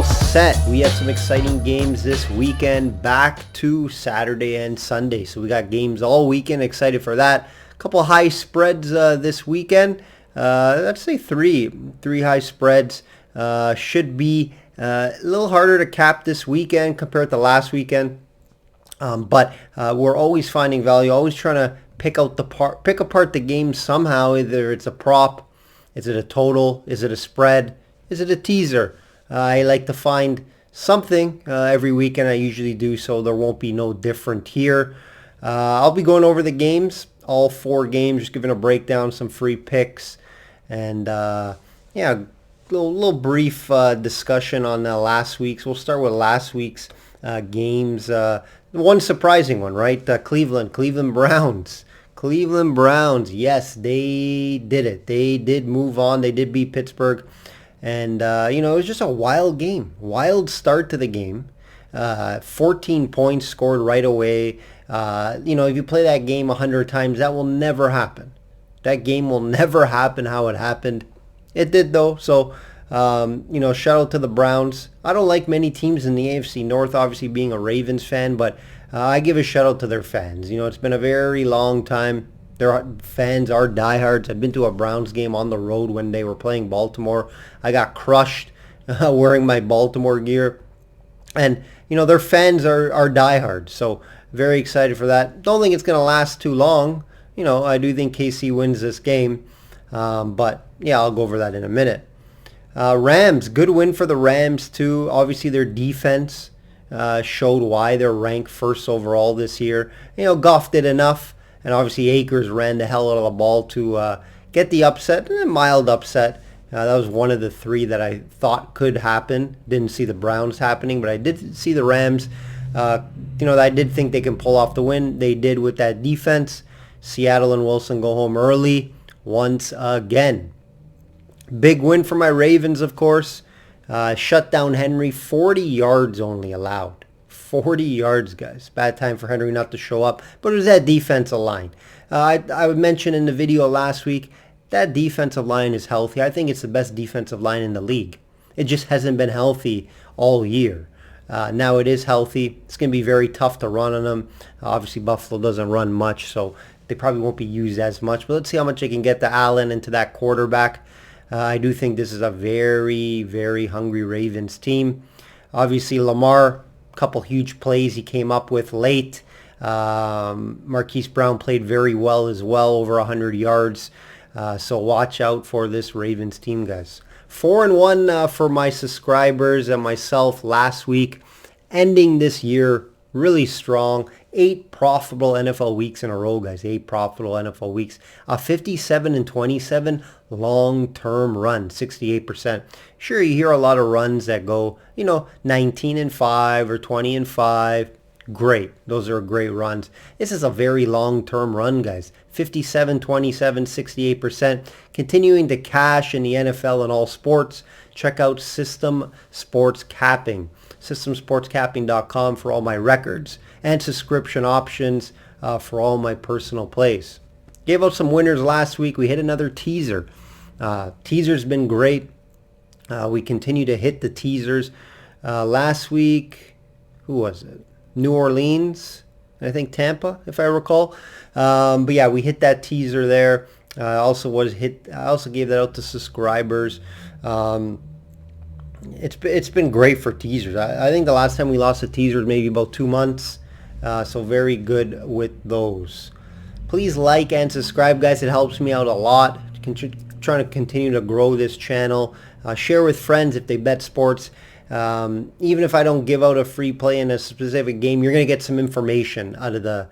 all set. We had some exciting games this weekend, back to Saturday and Sunday. So we got games all weekend, excited for that. A couple high spreads this weekend. Let's say three high spreads. Should be a little harder to cap this weekend compared to last weekend. But we're always finding value, always trying to pick apart the game somehow. Either it's a prop, is it a total, is it a spread, is it a teaser? I like to find something every weekend. I usually do, so there won't be no different here. I'll be going over the games, all 4 games, just giving a breakdown, some free picks, and yeah, little brief discussion on last week's. We'll start with last week's games. One surprising one, right? Cleveland Browns. Cleveland Browns, yes, they did it. They did move on. They did beat Pittsburgh. And, it was just a wild game. Wild start to the game. 14 points scored right away. If you play that game 100 times, that will never happen. That game will never happen how it happened. It did, though. So, shout out to the Browns. I don't like many teams in the AFC North, obviously being a Ravens fan, but I give a shout out to their fans. It's been a very long time. Their fans are diehards. I've been to a Browns game on the road when they were playing Baltimore. I got crushed wearing my Baltimore gear. And, their fans are diehards. So, very excited for that. Don't think it's going to last too long. I do think KC wins this game. But, yeah, I'll go over that in a minute. Rams, good win for the Rams, too. Obviously, their defense showed why they're ranked first overall this year. Goff did enough. And obviously Akers ran the hell out of the ball to get the upset, a mild upset. That was one of the 3 that I thought could happen. Didn't see the Browns happening, but I did see the Rams. I did think they can pull off the win. They did with that defense. Seattle and Wilson go home early once again. Big win for my Ravens, of course. Shut down Henry, 40 yards only allowed. 40 yards, guys. Bad time for Henry not to show up. But it was that defensive line. I mentioned in the video last week, that defensive line is healthy. I think it's the best defensive line in the league. It just hasn't been healthy all year. Now it is healthy. It's going to be very tough to run on them. Obviously, Buffalo doesn't run much, so they probably won't be used as much. But let's see how much they can get to Allen and to that quarterback. I do think this is a very, very hungry Ravens team. Obviously, Lamar, couple huge plays he came up with late. Marquise Brown played very well as well, over 100 yards. So watch out for this Ravens team, guys. 4-1 for my subscribers and myself last week. Ending this year really strong. 8 profitable NFL weeks in a row, guys. 8 profitable NFL weeks. 57-27 long-term run, 68%. Sure, you hear a lot of runs that go, 19-5 or 20-5. Great. Those are great runs. This is a very long-term run, guys. 57-27, 68%. Continuing to cash in the NFL and all sports. Check out System Sports Capping. SystemSportsCapping.com for all my records and subscription options for all my personal plays. Gave out some winners last week. We hit another teaser. Teaser's been great. We continue to hit the teasers. Last week, who was it? New Orleans, I think Tampa, if I recall. But yeah, we hit that teaser there. I also gave that out to subscribers. It's been great for teasers. I think the last time we lost a teaser was maybe about 2 months. So very good with those. Please like and subscribe, guys. It helps me out a lot. Trying to continue to grow this channel. Share with friends if they bet sports. Even if I don't give out a free play in a specific game, you're going to get some information out of the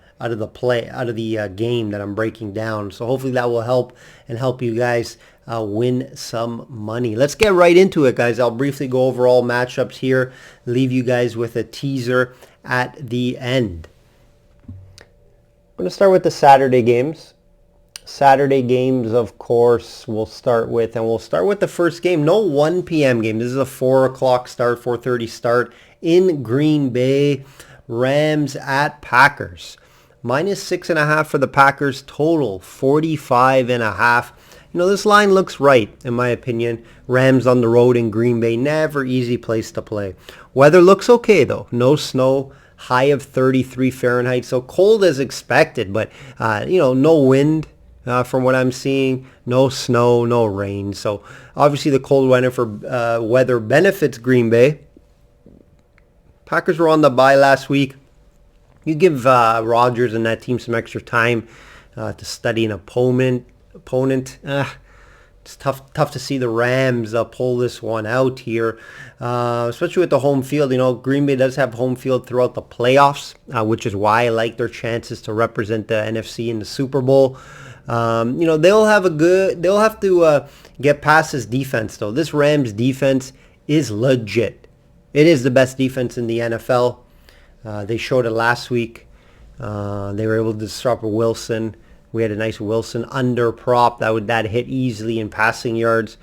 game that I'm breaking down. So hopefully that will help you guys win some money. Let's get right into it, guys. I'll briefly go over all matchups here, leave you guys with a teaser at the end. I'm going to start with the Saturday games. Saturday games, of course, we'll start with the first game. No 1 p.m. game. This is a 4 o'clock start, 4:30 start in Green Bay. Rams at Packers. -6.5 for the Packers. Total 45.5. this line looks right, in my opinion. Rams on the road in Green Bay, never easy place to play. Weather looks okay, though. No snow, high of 33 Fahrenheit, so cold as expected, but, no wind from what I'm seeing. No snow, no rain. So, obviously, the cold weather benefits Green Bay. Packers were on the bye last week. You give Rodgers and that team some extra time to study an opponent. It's tough to see the Rams pull this one out here, especially with the home field. Green Bay does have home field throughout the playoffs, which is why I like their chances to represent the NFC in the Super Bowl. They'll have to get past this defense, though. This Rams defense is legit. It is the best defense in the NFL. They showed it last week. They were able to disrupt Wilson. We had a nice Wilson under prop that hit easily in passing yards.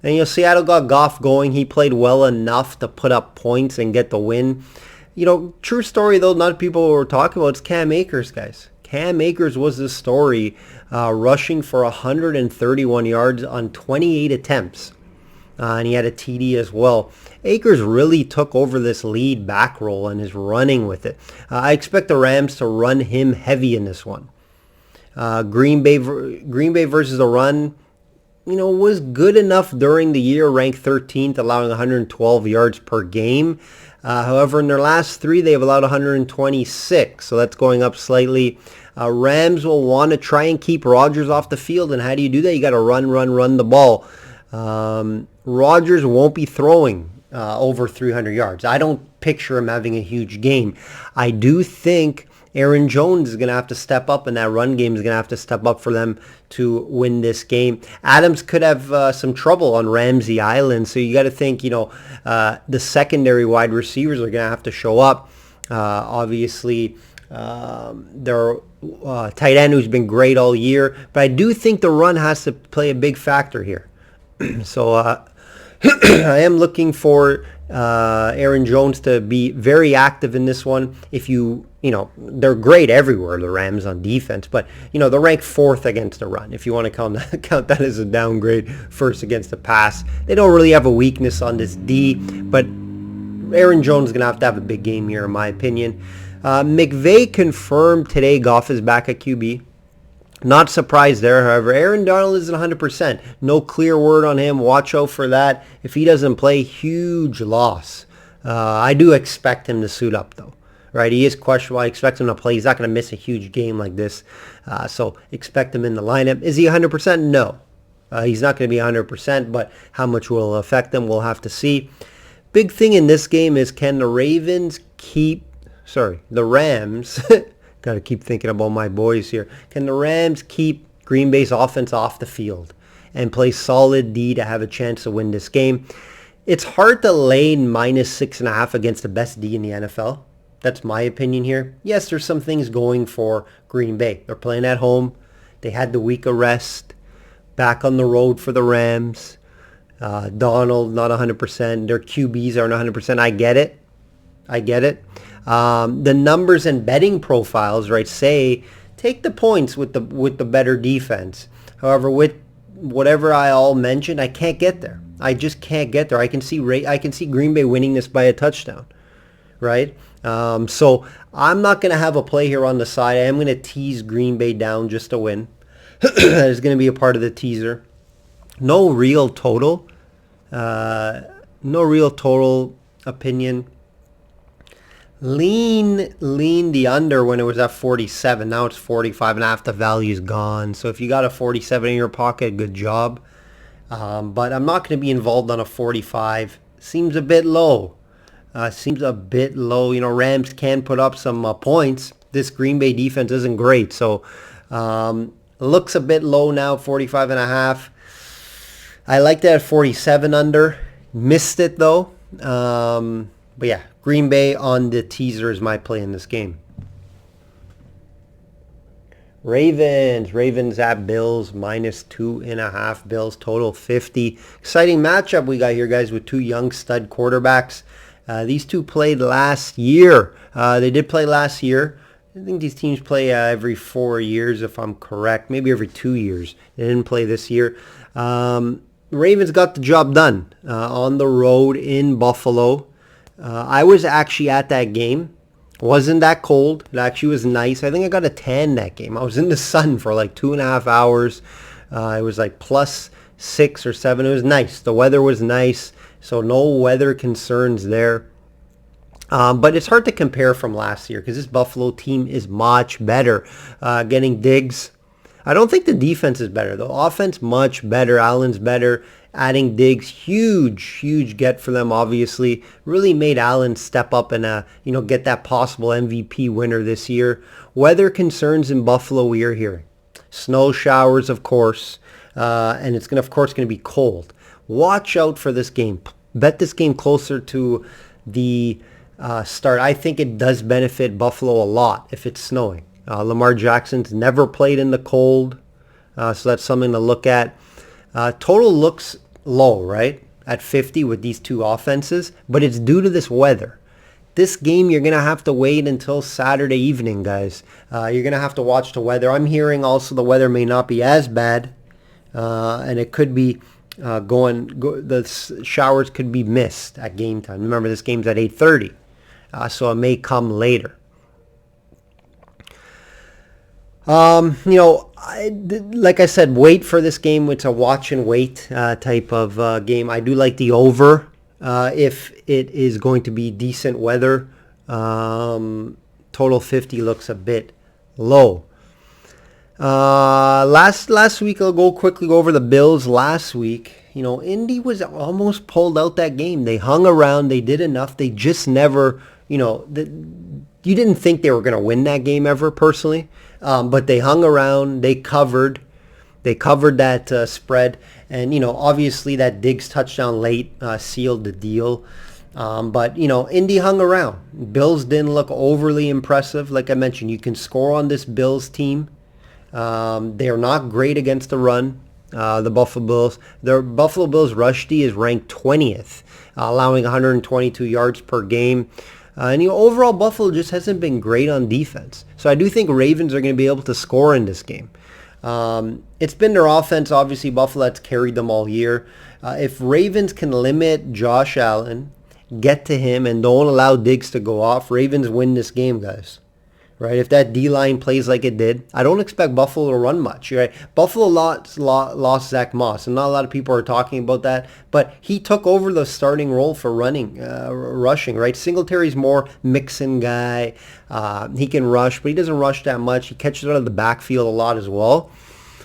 And Seattle got Goff going. He played well enough to put up points and get the win. True story though, not people were talking about, it's Cam Akers, guys. Cam Akers was the story, rushing for 131 yards on 28 attempts. And he had a TD as well. Akers really took over this lead back roll and is running with it. I expect the Rams to run him heavy in this one. Green Bay versus the run, was good enough during the year, ranked 13th, allowing 112 yards per game. However, in their last three, they've allowed 126, so that's going up slightly. Rams will want to try and keep Rodgers off the field, and how do you do that? You got to run the ball. Rodgers won't be throwing over 300 yards. I don't picture him having a huge game. I do think Aaron Jones is going to have to step up, and that run game is going to have to step up for them to win this game. Adams could have some trouble on Ramsey Island, so you got to think, the secondary wide receivers are going to have to show up. Obviously, their tight end who's been great all year, but I do think the run has to play a big factor here. So I am looking for Aaron Jones to be very active in this one. If they're great everywhere, the Rams on defense, but they're ranked 4th against the run. If you want to count that as a downgrade, 1st against the pass. They don't really have a weakness on this D, but Aaron Jones is going to have a big game here, in my opinion. McVay confirmed today Goff is back at QB. Not surprised there, however. Aaron Donald isn't 100%. No clear word on him. Watch out for that. If he doesn't play, huge loss. I do expect him to suit up, though. Right? He is questionable. I expect him to play. He's not going to miss a huge game like this. So expect him in the lineup. Is he 100%? No. He's not going to be 100%, but how much will it affect him, we'll have to see. Big thing in this game is, can the Rams... Got to keep thinking about my boys here. Can the Rams keep Green Bay's offense off the field and play solid D to have a chance to win this game? It's hard to lay -6.5 against the best D in the NFL. That's my opinion here. Yes, there's some things going for Green Bay. They're playing at home. They had the week of rest. Back on the road for the Rams. Donald, not 100%. Their QBs aren't 100%. I get it. The numbers and betting profiles, right, say take the points with the better defense. However, with whatever I all mentioned, I can't get there. I just can't get there. I can see Green Bay winning this by a touchdown, right? So I'm not going to have a play here on the side. I am going to tease Green Bay down just to win. That is going to be a part of the teaser. No real total opinion. Lean the under when it was at 47. Now it's 45.5. The value's gone. So if you got a 47 in your pocket, good job. But I'm not going to be involved on a 45. Seems a bit low. Rams can put up some points. This Green Bay defense isn't great. So looks a bit low now, 45.5. I like that at 47 under. Missed it though. But yeah, Green Bay on the teaser is my play in this game. Ravens at Bills, -2.5. Bills total 50. Exciting matchup we got here, guys, with two young stud quarterbacks. These two played last year. They did play last year I think these teams play every 4 years, if I'm correct. Maybe every 2 years. They didn't play this year. Ravens got the job done on the road in Buffalo. I was actually at that game. Wasn't that cold. It actually was nice. I think I got a tan that game. I was in the sun for like 2.5 hours. It was like plus 6 or 7. It was nice. The weather was nice. So no weather concerns there. But it's hard to compare from last year because this Buffalo team is much better. Getting Diggs. I don't think the defense is better. The offense, much better. Allen's better. Adding Diggs, huge get for them, obviously. Really made Allen step up and get that possible MVP winner this year. Weather concerns in Buffalo we are hearing. Snow showers, of course. And it's going to be cold. Watch out for this game. Bet this game closer to the start. I think it does benefit Buffalo a lot if it's snowing. Lamar Jackson's never played in the cold, so that's something to look at. Total looks low, right, at 50 with these two offenses, but it's due to this weather. This game, you're going to have to wait until Saturday evening, guys. You're going to have to watch the weather. I'm hearing also the weather may not be as bad, and it could be the showers could be missed at game time. Remember, this game's at 8:30, so it may come later. Like I said, wait for this game. It's a watch and wait type of game. I do like the over if it is going to be decent weather. Total 50 looks a bit low. Last week, I'll quickly go over the Bills. Last week, Indy was almost pulled out that game. They hung around. They did enough. They just never, you didn't think they were going to win that game ever, personally. But they hung around. They covered that spread. And, obviously that Diggs touchdown late sealed the deal. But, Indy hung around. Bills didn't look overly impressive. Like I mentioned, you can score on this Bills team. They are not great against the run, the Buffalo Bills. Their Buffalo Bills rush D is ranked 20th, allowing 122 yards per game. And overall, Buffalo just hasn't been great on defense. So I do think Ravens are going to be able to score in this game. It's been their offense, obviously, Buffalo that's carried them all year. If Ravens can limit Josh Allen, get to him, and don't allow Diggs to go off, Ravens win this game, guys. Right? If that D-line plays like it did, I don't expect Buffalo to run much. Right? Buffalo lost Zach Moss, and not a lot of people are talking about that, but he took over the starting role for rushing, right? Singletary's more mixing guy. He can rush, but he doesn't rush that much. He catches out of the backfield a lot as well.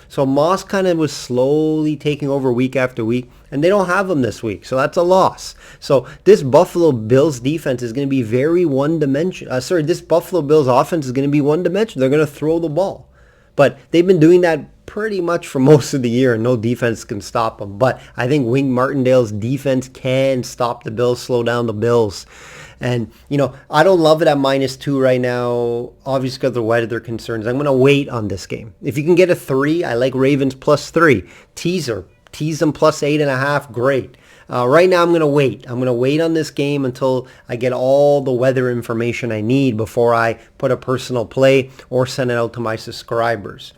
So Moss kind of was slowly taking over week after week, and they don't have him this week, so that's a loss. So this Buffalo Bills defense is going to be very one-dimensional. This Buffalo Bills offense is going to be one-dimensional. They're going to throw the ball. But they've been doing that pretty much for most of the year, and no defense can stop them. But I think Wink Martindale's defense can stop the Bills, slow down the Bills. And, I don't love it at -2 right now, obviously because of the weather concerns. I'm going to wait on this game. If you can get a 3, I like Ravens +3. Tease them +8.5, great. Right now, I'm going to wait. I'm going to wait on this game until I get all the weather information I need before I put a personal play or send it out to my subscribers.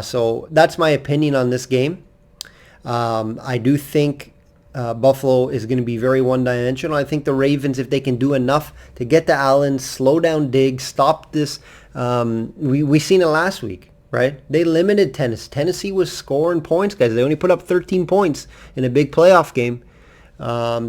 So that's my opinion on this game. I do think Buffalo is going to be very one-dimensional. I think the Ravens, if they can do enough to get to Allen, slow down Diggs, stop this. We seen it last week, right? They limited Tennessee. Tennessee was scoring points, guys. They only put up 13 points in a big playoff game.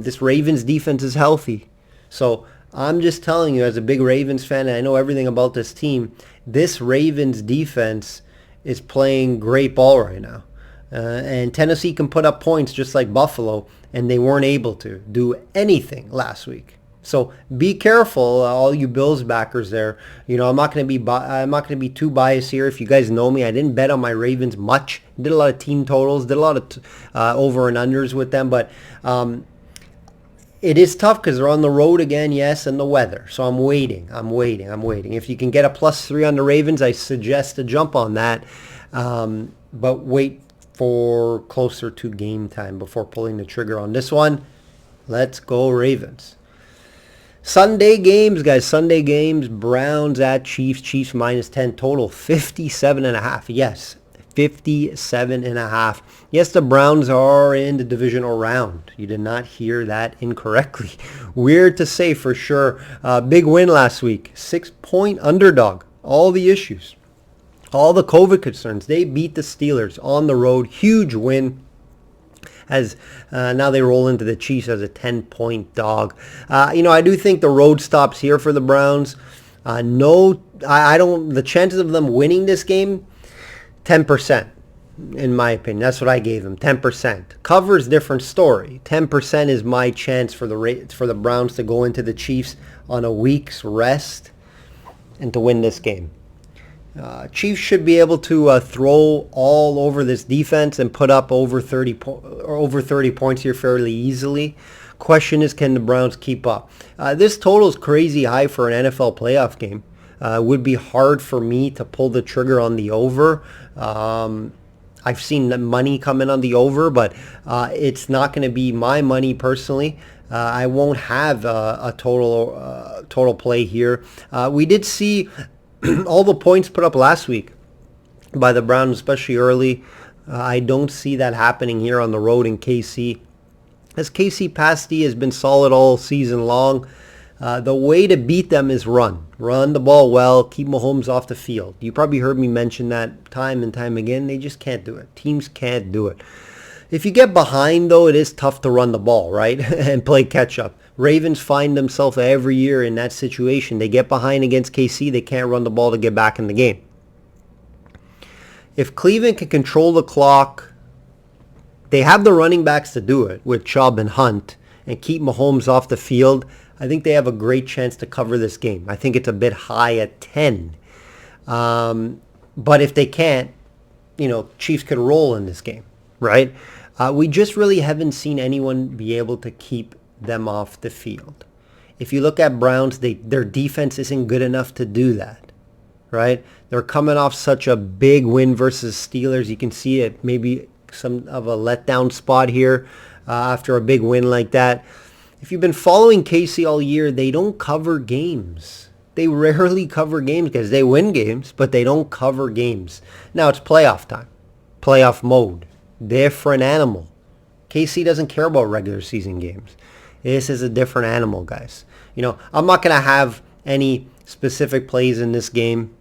This Ravens defense is healthy. So I'm just telling you, as a big Ravens fan, and I know everything about this team, this Ravens defense is playing great ball right now. And Tennessee can put up points just like Buffalo, and they weren't able to do anything last week. So be careful, all you Bills backers there. I'm not going to be too biased here. If you guys know me, I didn't bet on my Ravens much. Did a lot of team totals, did a lot of over and unders with them, but it is tough because they're on the road again, yes, and the weather. So I'm waiting. If you can get a +3 on the Ravens, I suggest to jump on that. But wait for closer to game time before pulling the trigger on this one. Let's go Ravens. Sunday games, guys. Sunday games. Browns at Chiefs. Chiefs minus 10 total. 57.5. Yes, 57.5. Yes, the Browns are in the divisional round. You did not hear that incorrectly. Weird to say for sure. Big win last week. 6-point underdog. All the issues. All the COVID concerns. They beat the Steelers on the road. Huge win. As now they roll into the Chiefs as a 10-point dog. I do think the road stops here for the Browns. I don't. The chances of them winning this game, 10%, in my opinion. That's what I gave them, 10%. Cover's different story. 10% is my chance for the Browns to go into the Chiefs on a week's rest and to win this game. Chiefs should be able to throw all over this defense and put up over 30 points here fairly easily. Question is, can the Browns keep up? This total is crazy high for an NFL playoff game. It would be hard for me to pull the trigger on the over. I've seen the money come in on the over, but it's not going to be my money personally. I won't have a total play here. We did see all the points put up last week by the Browns, especially early. I don't see that happening here on the road in KC. As KC Pass D has been solid all season long, the way to beat them is run. Run the ball well, keep Mahomes off the field. You probably heard me mention that time and time again. They just can't do it. Teams can't do it. If you get behind, though, it is tough to run the ball, right? And play catch-up. Ravens find themselves every year in that situation. They get behind against KC. They can't run the ball to get back in the game. If Cleveland can control the clock, they have the running backs to do it with Chubb and Hunt and keep Mahomes off the field. I think they have a great chance to cover this game. I think it's a bit high at 10. But if they can't, Chiefs could roll in this game, right? We just really haven't seen anyone be able to keep them off the field. If you look at Browns, their defense isn't good enough to do that, right? They're coming off such a big win versus Steelers. You can see it maybe some of a letdown spot here after a big win like that. If you've been following KC all year, they don't cover games. They rarely cover games because they win games, but they don't cover games. Now it's playoff time, playoff mode, different animal. KC doesn't care about regular season games. This is a different animal, guys. I'm not going to have any specific plays in this game.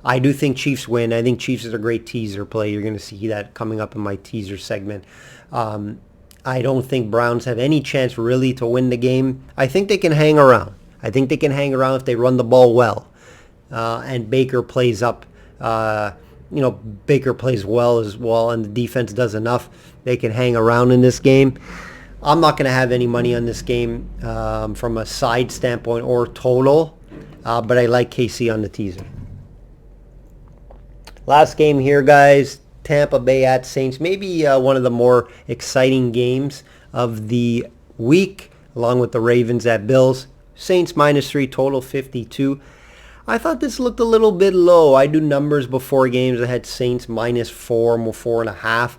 I do think Chiefs win. I think Chiefs is a great teaser play. You're going to see that coming up in my teaser segment. I don't think Browns have any chance really to win the game. I think they can hang around. I think they can hang around if they run the ball well. And Baker plays up. Baker plays well as well, and the defense does enough. They can hang around in this game. I'm not going to have any money on this game from a side standpoint or total, but I like KC on the teaser. Last game here, guys. Tampa Bay at Saints. Maybe one of the more exciting games of the week, along with the Ravens at Bills. Saints -3, total 52. I thought this looked a little bit low. I do numbers before games. I had Saints -4, 4.5,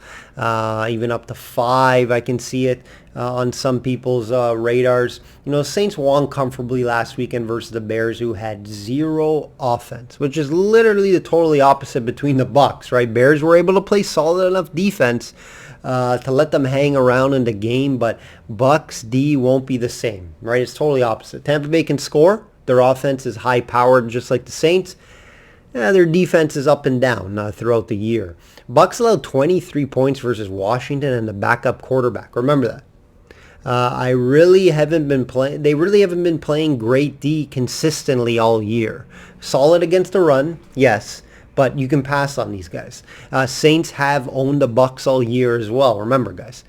even up to 5. I can see it on some people's radars. Saints won comfortably last weekend versus the Bears, who had zero offense, which is literally the totally opposite between the Bucs, right? Bears were able to play solid enough defense to let them hang around in the game, but Bucs D won't be the same, right? It's totally opposite. Tampa Bay can score. Their offense is high-powered, just like the Saints. Their defense is up and down throughout the year. Bucs allowed 23 points versus Washington and the backup quarterback. Remember that. They really haven't been playing great D consistently all year. Solid against the run, yes, but you can pass on these guys. Saints have owned the Bucs all year as well. Remember, guys,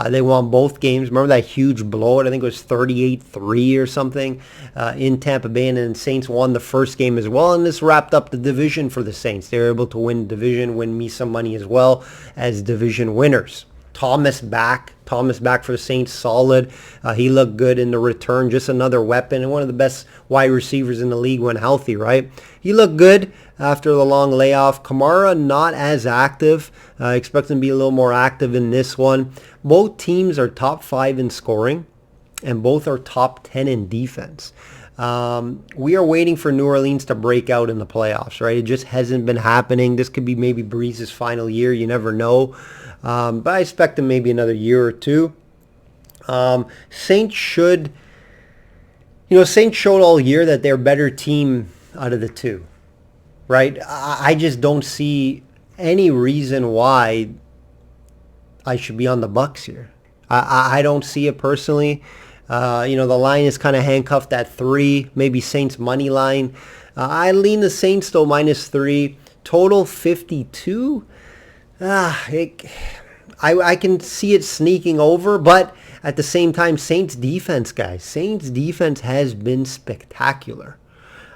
they won both games. Remember that huge blowout? I think it was 38-3 or something in Tampa Bay, and then Saints won the first game as well, and this wrapped up the division for the Saints. They were able to win division, win me some money as well as division winners. Thomas back for the Saints, solid. He looked good in the return, just another weapon, and one of the best wide receivers in the league when healthy, right? He looked good after the long layoff. Kamara not as active. Expect him to be a little more active in this one. Both teams are top 5 in scoring. and both are top 10 in defense. We are waiting for New Orleans to break out in the playoffs, right? It just hasn't been happening. This could be maybe Breeze's final year. You never know. But I expect him maybe another year or two. Saints should, Saints showed all year that they're a better team out of the two, right? I just don't see any reason why I should be on the Bucs here. I don't see it personally. The line is kind of handcuffed at 3, maybe Saints money line. I lean the Saints though, -3. Total 52. I can see it sneaking over, but at the same time, Saints defense, guys. Saints defense has been spectacular.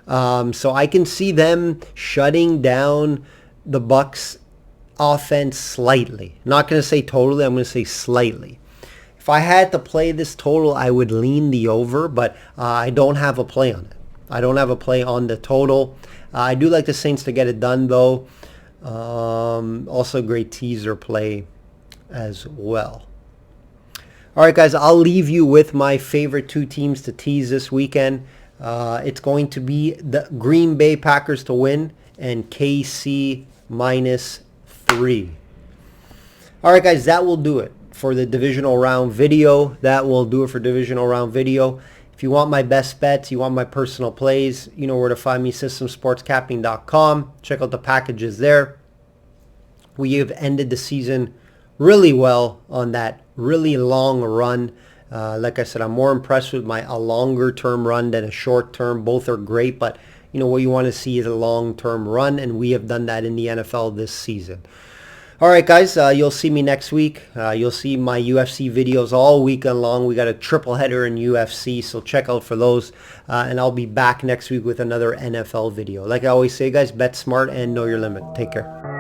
So I can see them shutting down the Bucs offense slightly. Not going to say totally, I'm going to say slightly. If I had to play this total, I would lean the over, but I don't have a play on it. I don't have a play on the total. I do like the Saints to get it done, though. Also, great teaser play as well. All right, guys, I'll leave you with my favorite 2 teams to tease this weekend. It's going to be the Green Bay Packers to win and KC -3. All right, guys, that will do it for the divisional round video. If you want my best bets, you want my personal plays, you know where to find me, systemsportscapping.com. Check out the packages there. We have ended the season really well on that really long run. Like I said, I'm more impressed with a longer term run than a short term. Both are great, but what you want to see is a long term run, and we have done that in the NFL this season. All right, guys, you'll see me next week. You'll see my UFC videos all weekend long. We got a triple header in UFC, so check out for those. And I'll be back next week with another NFL video. Like I always say, guys, bet smart and know your limit. Take care.